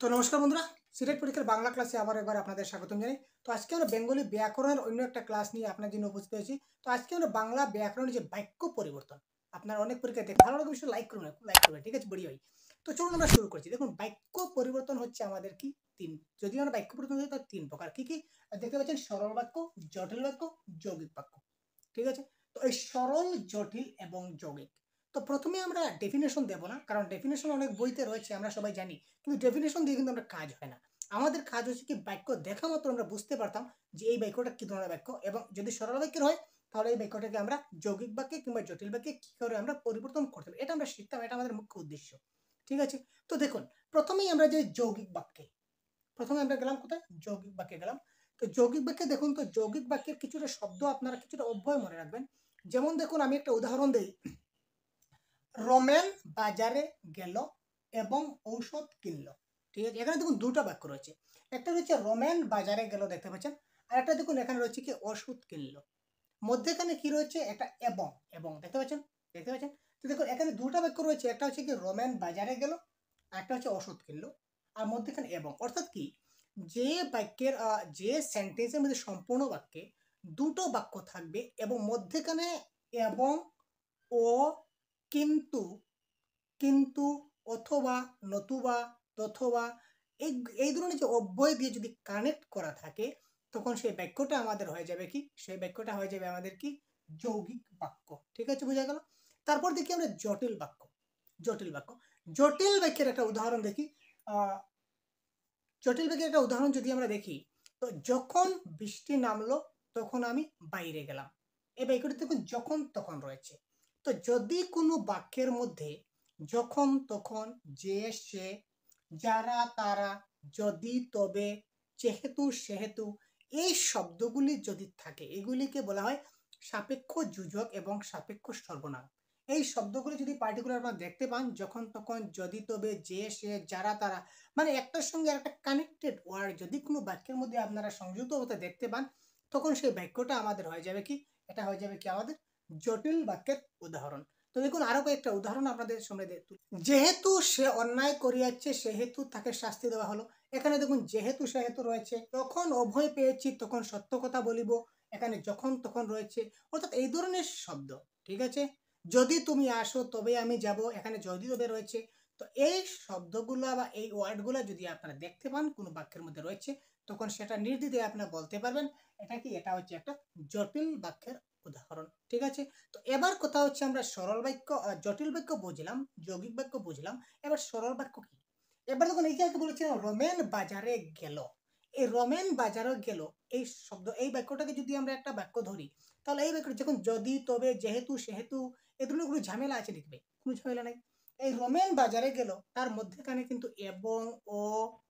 তো নমস্কার বন্ধুরা, সিলেট পরীক্ষার বাংলা ক্লাসে আবার একবার আপনাদের স্বাগতম জানাই। তো আজকে আমরা বেঙ্গলি ব্যাকরণের অন্য একটা ক্লাস নিয়ে আপনার জন্য উপস্থিত হয়েছি। তো আজকে আমরা বাংলা ব্যাকরণের যে বাক্য পরিবর্তন, আপনারা অনেক পরীক্ষা দেখে ভালো লাগবে, লাইক করুন, লাইক করবেন, ঠিক আছে, বড়িয়া ভাই। তো চলুন আমরা শুরু করছি। দেখুন, বাক্য পরিবর্তন হচ্ছে আমাদের কি তিন। যদি আমরা বাক্য পরিবর্তন করি তার তিন প্রকার। কি কি দেখতে পাচ্ছেন? সরল বাক্য, জটিল বাক্য, যৌগিক বাক্য, ঠিক আছে। তো এই সরল, জটিল এবং যৌগিক, তো প্রথমে আমরা ডেফিনেশন দেব না, কারণ ডেফিনেশন অনেক বইতে রয়েছে, আমরা সবাই জানি, কিন্তু ডেফিনেশন দিয়ে কিন্তু আমরা কাজ হয় না। আমাদের কাজ হচ্ছে কি, বাক্য দেখা মাত্র আমরা বুঝতে পারতাম যে এই বাক্যটা কি ধরনের বাক্য, এবং যদি সরল বাক্যের হয় তাহলে এই বাক্যটাকে আমরা যৌগিক বাক্যে কিংবা জটিল বাক্যে কি করে আমরা পরিবর্তন করতে পারি, এটা আমরা শিখতাম। এটা আমাদের মুখ্য উদ্দেশ্য, ঠিক আছে। তো দেখুন, প্রথমেই আমরা যে যৌগিক বাক্যে, প্রথমে আমরা গেলাম কোথায়? যৌগিক বাক্যে গেলাম। তো যৌগিক বাক্যে দেখুন, তো যৌগিক বাক্যের কিছুটা শব্দ আপনারা কিছুটা অভ্যয় মনে রাখবেন। যেমন দেখুন, আমি একটা উদাহরণ দিই। রমেন বাজারে গেল এবং ঔষধ কিনল, ঠিক আছে। এখানে দেখুন দুটো বাক্য রয়েছে। একটা রয়েছে রমেন বাজারে গেল, দেখতে পাচ্ছেন। আর একটা দেখুন এখানে রয়েছে কি, ওষুধ কিনল। মধ্যেখানে কি রয়েছে? একটা এবং, এবং দেখতে পাচ্ছেন, দেখতে পাচ্ছেন। তো দেখুন এখানে দুটো বাক্য রয়েছে, একটা হচ্ছে কি রমেন বাজারে গেল, আর একটা হচ্ছে ওষুধ কিনল, আর মধ্যেখানে এবং। অর্থাৎ কি, যে বাক্যের যে সেন্টেন্সের মধ্যে সম্পূর্ণ বাক্যে দুটো বাক্য থাকবে এবং মধ্যেখানে এবং, ও, কিন্তু, কিন্তু, অথবা, নতুবা, তথবা, এই এই ধরনের যে অব্যয় দিয়ে যদি কানেক্ট করা থাকে, তখন সেই বাক্যটা আমাদের হয়ে যাবে কি, সেই বাক্যটা হয়ে যাবে আমাদের কি, যৌগিক বাক্য, ঠিক আছে, বোঝা গেল। তারপর দেখি আমরা জটিল বাক্য। জটিল বাক্য, জটিল বাক্যের একটা উদাহরণ দেখি। জটিল বাক্যের একটা উদাহরণ যদি আমরা দেখি, তো যখন বৃষ্টি নামলো তখন আমি বাইরে গেলাম। এই বাক্যটি দেখুন যখন তখন রয়েছে। তো যদি কোনো বাক্যের মধ্যে যখন তখন, যে সে, যারা তারা, যদি তবে, যেহেতু সেহেতু, এই শব্দগুলি যদি থাকে, এগুলিকে বলা হয় সাপেক্ষ যোজক এবং সাপেক্ষ সর্বনাম। এই শব্দগুলি যদি পার্টিকুলার আপনারা দেখতে পান, যখন তখন, যদি তবে, যে সে, যারা তারা, মানে একটার সঙ্গে একটা কানেক্টেড ওয়ার্ড যদি কোনো বাক্যের মধ্যে আপনারা সংযুক্ত হতে দেখতে পান, তখন সেই বাক্যটা আমাদের হয়ে যাবে কি, এটা হয়ে যাবে কি আমাদের জটিল বাক্যের উদাহরণ। তো দেখুন আরো কয়েকটা উদাহরণ আপনাদের সামনে যেহেতু সে অন্যায় করিয়াছে সেহেতু তাকে শাস্তি দেওয়া হলো। এখানে দেখুন যেহেতু সেহেতু রয়েছে। তখন অভয় পেয়েছি তখন সত্য কথা বলিব, এখানে যখন তখন রয়েছে। অর্থাৎ এই ধরনের শব্দ, ঠিক আছে। যদি তুমি আসো তবে আমি যাব, এখানে যদি তবে রয়েছে। তো এই শব্দগুলো বা এই ওয়ার্ডগুলো যদি আপনারা দেখতে পান কোনো বাক্যের মধ্যে রয়েছে, তখন সেটা নির্দ্বিধায় আপনারা বলতে পারবেন এটা কি, এটা হচ্ছে একটা জটিল বাক্যের উদাহরণ, ঠিক আছে। তো এবার কথা হচ্ছে, আমরা সরল বাক্য, জটিল বাক্য বুঝলাম, যৌগিক বাক্য বুঝলাম, এবার সরল বাক্য কি। এবার দেখুন এইখানে বলেছিলাম রমেন বাজারে গেল। এই রমেন বাজারে গেল, এই শব্দ, এই বাক্যটাকে যদি আমরা একটা বাক্য ধরি, তাহলে এই বাক্য যখন যদি তবে যেহেতু সেহেতু, এ ধরনের কোনো ঝামেলা আছে লিখবে? কোনো ঝামেলা নাই। এই রমেন বাজারে গেল, তার মধ্যেখানে কিন্তু এবং, ও,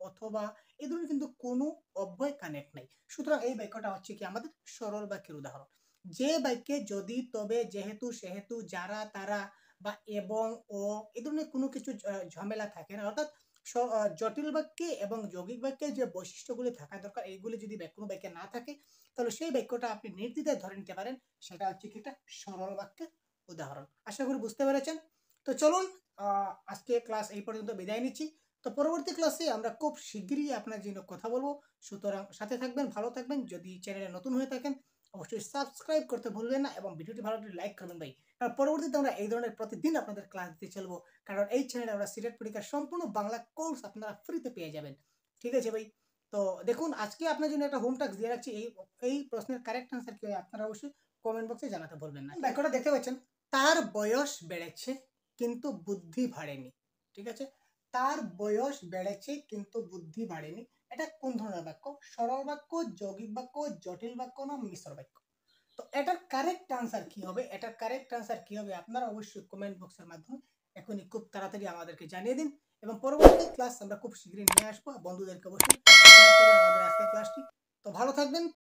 অথবা, এই ধরনের কিন্তু কোনো অব্যয় কানেক্ট নাই। সুতরাং এই বাক্যটা হচ্ছে কি আমাদের সরল বাক্যের উদাহরণ। যে বাক্যে যদি তবে যেহেতু সেহেতু, যারা তারা বা এবং, ও, এই ধরনের কোনো কিছু ঝামেলা থাকে না, অর্থাৎ জটিল বাক্যে এবং যৌগিক বাক্যে যে বৈশিষ্ট্যগুলি থাকা দরকার, এইগুলি যদি কোনো বাক্যে না থাকে, তাহলে সেই বাক্যটা আপনি নির্দ্বিধায় ধরে নিতে পারেন সেটা হচ্ছে কি একটা সরল বাক্যের উদাহরণ। আশা করি বুঝতে পেরেছেন। তো চলুন, আজকে ক্লাস এই পর্যন্ত বিদায় নিচ্ছি। তো পরবর্তী ক্লাসে আমরা খুব শীঘ্রই আপনার জন্য কথা বলবো। সুতরাং সাথে থাকবেন, ভালো থাকবেন। যদি চ্যানেলে নতুন হয়ে থাকেন অবশ্যই সাবস্ক্রাইব করতে ভুলবেন না, এবং ভিডিওটি ভালো লাগলে লাইক করবেন ভাই। কারণ পরবর্তীতে আমরা এই ধরনের প্রতিদিন আপনাদের ক্লাস দিতে চলবো, কারণ এই চ্যানেলে আমরা সিলেট পরীক্ষার সম্পূর্ণ বাংলা কোর্স আপনারা ফ্রিতে পেয়ে যাবেন, ঠিক আছে ভাই। তো দেখুন, আজকে আপনার জন্য একটা হোম টাস্ক দিয়ে রাখছি। এই প্রশ্নের কারেক্ট আনসার কি হয় আপনারা অবশ্যই কমেন্ট বক্সে জানাতে ভুলবেন না। বাক্যটা দেখতে পাচ্ছেন, তার বয়স বেড়েছে কিন্তু বুদ্ধি বাড়েনি, ঠিক আছে। তার বয়স বেড়েছে কিন্তু বুদ্ধি বাড়েনি, এটা কোন ধরনের বাক্য? সরল বাক্য, যৌগিক বাক্য, জটিল বাক্য, না মিশ্র বাক্য? তো এটার কারেক্ট আনসার কি হবে, এটার কারেক্ট আনসার কি হবে আপনারা অবশ্যই কমেন্ট বক্সের মাধ্যমে এখনই খুব তাড়াতাড়ি আমাদেরকে জানিয়ে দিন, এবং পরবর্তী ক্লাস আমরা খুব শীঘ্রই নিয়ে আসবো। বন্ধুদেরকে অবশ্যই শেয়ার করবেন আমাদের আজকের ক্লাসটি। তো ভালো থাকবেন।